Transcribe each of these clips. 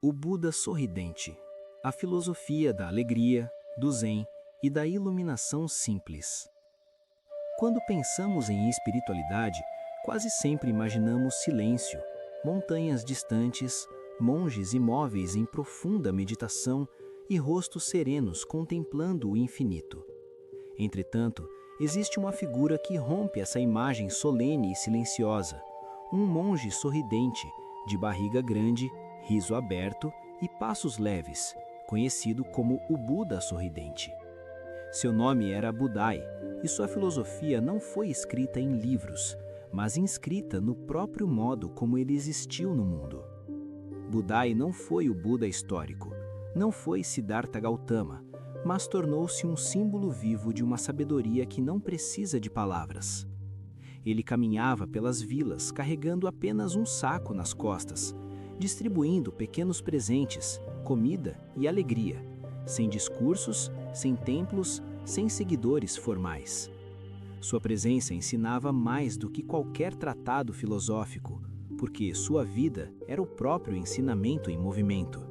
O Buda sorridente, a filosofia da alegria, do Zen e da iluminação simples. Quando pensamos em espiritualidade, quase sempre imaginamos silêncio, montanhas distantes, monges imóveis em profunda meditação e rostos serenos contemplando o infinito. Entretanto, existe uma figura que rompe essa imagem solene e silenciosa, um monge sorridente, de barriga grande, riso aberto e passos leves, conhecido como o Buda sorridente. Seu nome era Budai, e sua filosofia não foi escrita em livros, mas inscrita no próprio modo como ele existiu no mundo. Budai não foi o Buda histórico, não foi Siddhartha Gautama, mas tornou-se um símbolo vivo de uma sabedoria que não precisa de palavras. Ele caminhava pelas vilas carregando apenas um saco nas costas, distribuindo pequenos presentes, comida e alegria, sem discursos, sem templos, sem seguidores formais. Sua presença ensinava mais do que qualquer tratado filosófico, porque sua vida era o próprio ensinamento em movimento.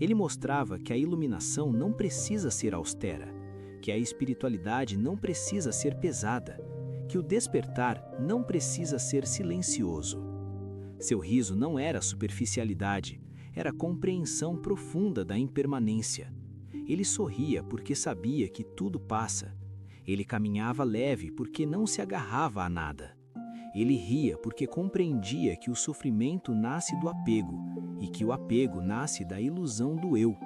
Ele mostrava que a iluminação não precisa ser austera, que a espiritualidade não precisa ser pesada, que o despertar não precisa ser silencioso. Seu riso não era superficialidade, era compreensão profunda da impermanência. Ele sorria porque sabia que tudo passa. Ele caminhava leve porque não se agarrava a nada. Ele ria porque compreendia que o sofrimento nasce do apego e que o apego nasce da ilusão do eu.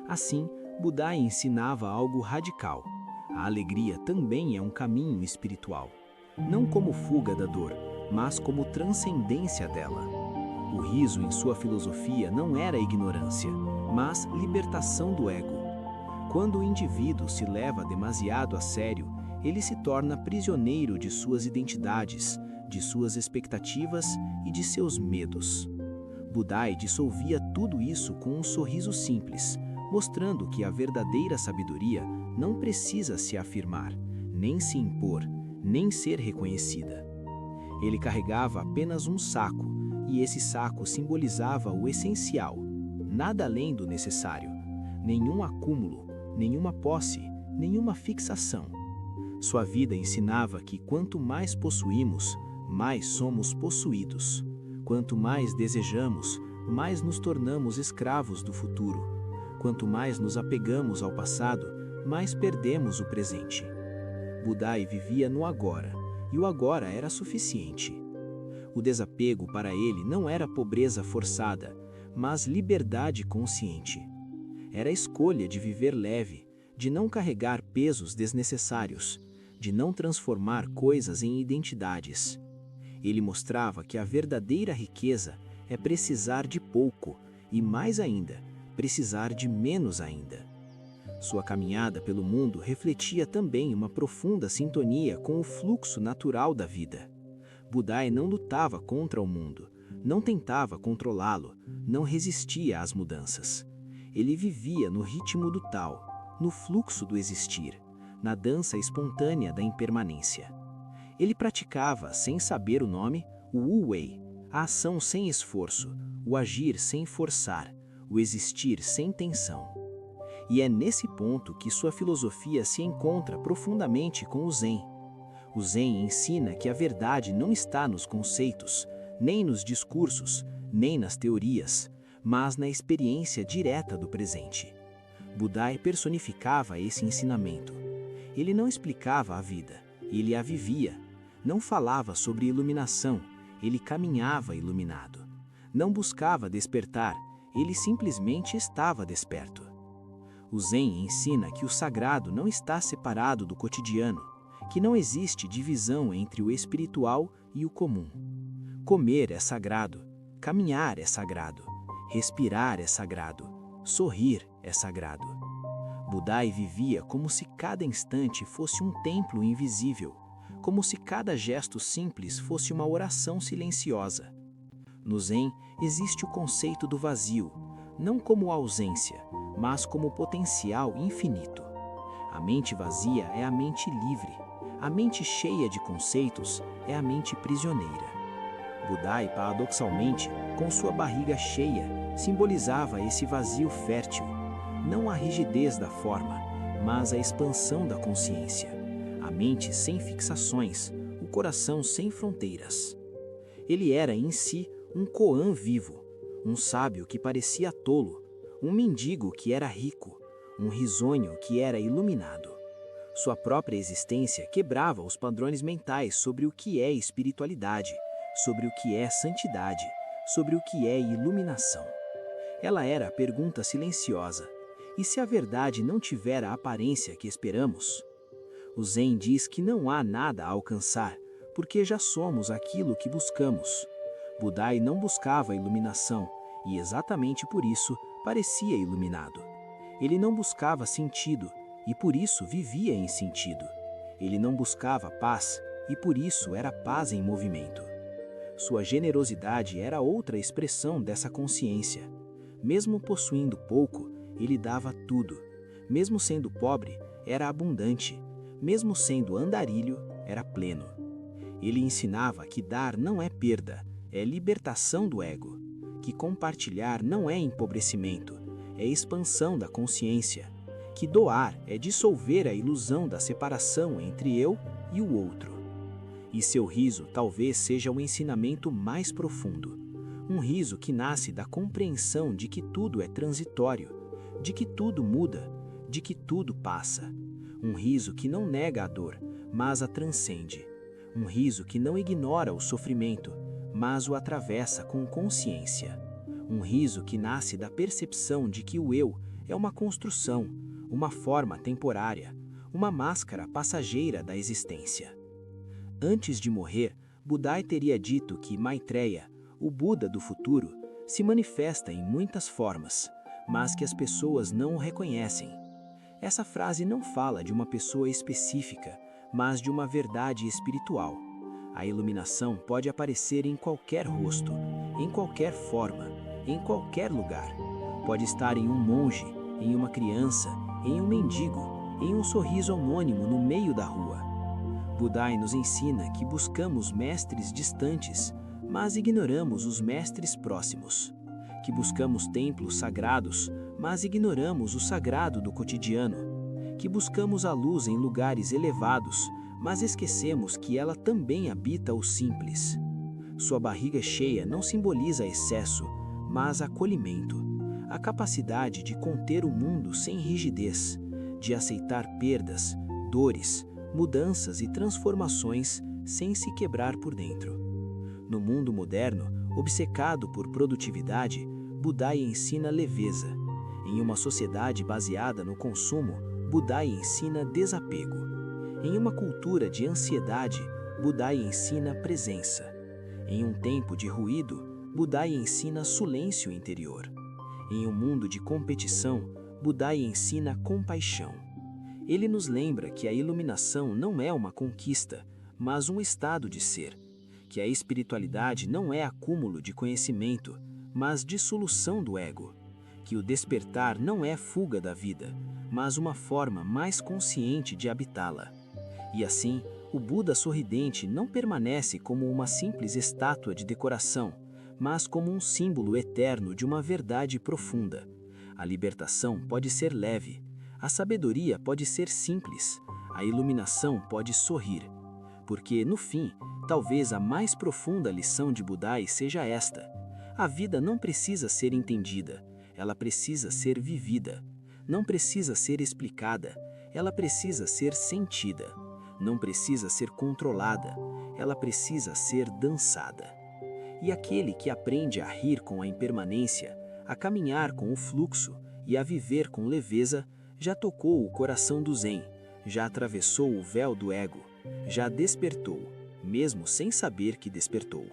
Assim, Budai ensinava algo radical. A alegria também é um caminho espiritual, não como fuga da dor, mas como transcendência dela. O riso em sua filosofia não era ignorância, mas libertação do ego. Quando o indivíduo se leva demasiado a sério, ele se torna prisioneiro de suas identidades, de suas expectativas e de seus medos. Budai dissolvia tudo isso com um sorriso simples, mostrando que a verdadeira sabedoria não precisa se afirmar, nem se impor, nem ser reconhecida. Ele carregava apenas um saco, e esse saco simbolizava o essencial, nada além do necessário, nenhum acúmulo, nenhuma posse, nenhuma fixação. Sua vida ensinava que quanto mais possuímos, mais somos possuídos. Quanto mais desejamos, mais nos tornamos escravos do futuro. Quanto mais nos apegamos ao passado, mais perdemos o presente. Budai vivia no agora, e o agora era suficiente. O desapego para ele não era pobreza forçada, mas liberdade consciente. Era a escolha de viver leve, de não carregar pesos desnecessários, de não transformar coisas em identidades. Ele mostrava que a verdadeira riqueza é precisar de pouco e, mais ainda, precisar de menos ainda. Sua caminhada pelo mundo refletia também uma profunda sintonia com o fluxo natural da vida. Budai não lutava contra o mundo, não tentava controlá-lo, não resistia às mudanças. Ele vivia no ritmo do Tao, no fluxo do existir, na dança espontânea da impermanência. Ele praticava, sem saber o nome, o Wu-Wei, a ação sem esforço, o agir sem forçar, o existir sem tensão. E é nesse ponto que sua filosofia se encontra profundamente com o Zen. O Zen ensina que a verdade não está nos conceitos, nem nos discursos, nem nas teorias, mas na experiência direta do presente. Budai personificava esse ensinamento. Ele não explicava a vida, ele a vivia. Não falava sobre iluminação, ele caminhava iluminado. Não buscava despertar, ele simplesmente estava desperto. O Zen ensina que o sagrado não está separado do cotidiano, que não existe divisão entre o espiritual e o comum. Comer é sagrado, caminhar é sagrado, respirar é sagrado, sorrir é sagrado. Budai vivia como se cada instante fosse um templo invisível, como se cada gesto simples fosse uma oração silenciosa. No Zen existe o conceito do vazio, não como ausência, mas como potencial infinito. A mente vazia é a mente livre, a mente cheia de conceitos é a mente prisioneira. Budai, paradoxalmente, com sua barriga cheia, simbolizava esse vazio fértil, não a rigidez da forma, mas a expansão da consciência, a mente sem fixações, o coração sem fronteiras. Ele era em si um koan vivo, um sábio que parecia tolo, um mendigo que era rico, um risonho que era iluminado. Sua própria existência quebrava os padrões mentais sobre o que é espiritualidade, sobre o que é santidade, sobre o que é iluminação. Ela era a pergunta silenciosa: e se a verdade não tiver a aparência que esperamos? O Zen diz que não há nada a alcançar, porque já somos aquilo que buscamos. Budai não buscava iluminação, e exatamente por isso parecia iluminado. Ele não buscava sentido, e por isso vivia em sentido. Ele não buscava paz, e por isso era paz em movimento. Sua generosidade era outra expressão dessa consciência. Mesmo possuindo pouco, ele dava tudo. Mesmo sendo pobre, era abundante. Mesmo sendo andarilho, era pleno. Ele ensinava que dar não é perda, é libertação do ego. Que compartilhar não é empobrecimento, é expansão da consciência. Que doar é dissolver a ilusão da separação entre eu e o outro. E seu riso talvez seja o ensinamento mais profundo. Um riso que nasce da compreensão de que tudo é transitório, de que tudo muda, de que tudo passa. Um riso que não nega a dor, mas a transcende. Um riso que não ignora o sofrimento, mas o atravessa com consciência. Um riso que nasce da percepção de que o eu é uma construção, uma forma temporária, uma máscara passageira da existência. Antes de morrer, Budai teria dito que Maitreya, o Buda do futuro, se manifesta em muitas formas, mas que as pessoas não o reconhecem. Essa frase não fala de uma pessoa específica, mas de uma verdade espiritual. A iluminação pode aparecer em qualquer rosto, em qualquer forma, em qualquer lugar. Pode estar em um monge, em uma criança, em um mendigo, em um sorriso anônimo no meio da rua. Budai nos ensina que buscamos mestres distantes, mas ignoramos os mestres próximos. Que buscamos templos sagrados, mas ignoramos o sagrado do cotidiano. Que buscamos a luz em lugares elevados, mas esquecemos que ela também habita o simples. Sua barriga cheia não simboliza excesso, mas acolhimento. A capacidade de conter o mundo sem rigidez, de aceitar perdas, dores, mudanças e transformações sem se quebrar por dentro. No mundo moderno, obcecado por produtividade, Budai ensina leveza. Em uma sociedade baseada no consumo, Budai ensina desapego. Em uma cultura de ansiedade, Budai ensina presença. Em um tempo de ruído, Budai ensina silêncio interior. Em um mundo de competição, Budai ensina compaixão. Ele nos lembra que a iluminação não é uma conquista, mas um estado de ser. Que a espiritualidade não é acúmulo de conhecimento, mas dissolução do ego. Que o despertar não é fuga da vida, mas uma forma mais consciente de habitá-la. E assim, o Buda sorridente não permanece como uma simples estátua de decoração, mas como um símbolo eterno de uma verdade profunda. A libertação pode ser leve, a sabedoria pode ser simples, a iluminação pode sorrir. Porque, no fim, talvez a mais profunda lição de Budai seja esta: a vida não precisa ser entendida, ela precisa ser vivida. Não precisa ser explicada, ela precisa ser sentida. Não precisa ser controlada, ela precisa ser dançada. E aquele que aprende a rir com a impermanência, a caminhar com o fluxo e a viver com leveza, já tocou o coração do Zen, já atravessou o véu do ego, já despertou, mesmo sem saber que despertou.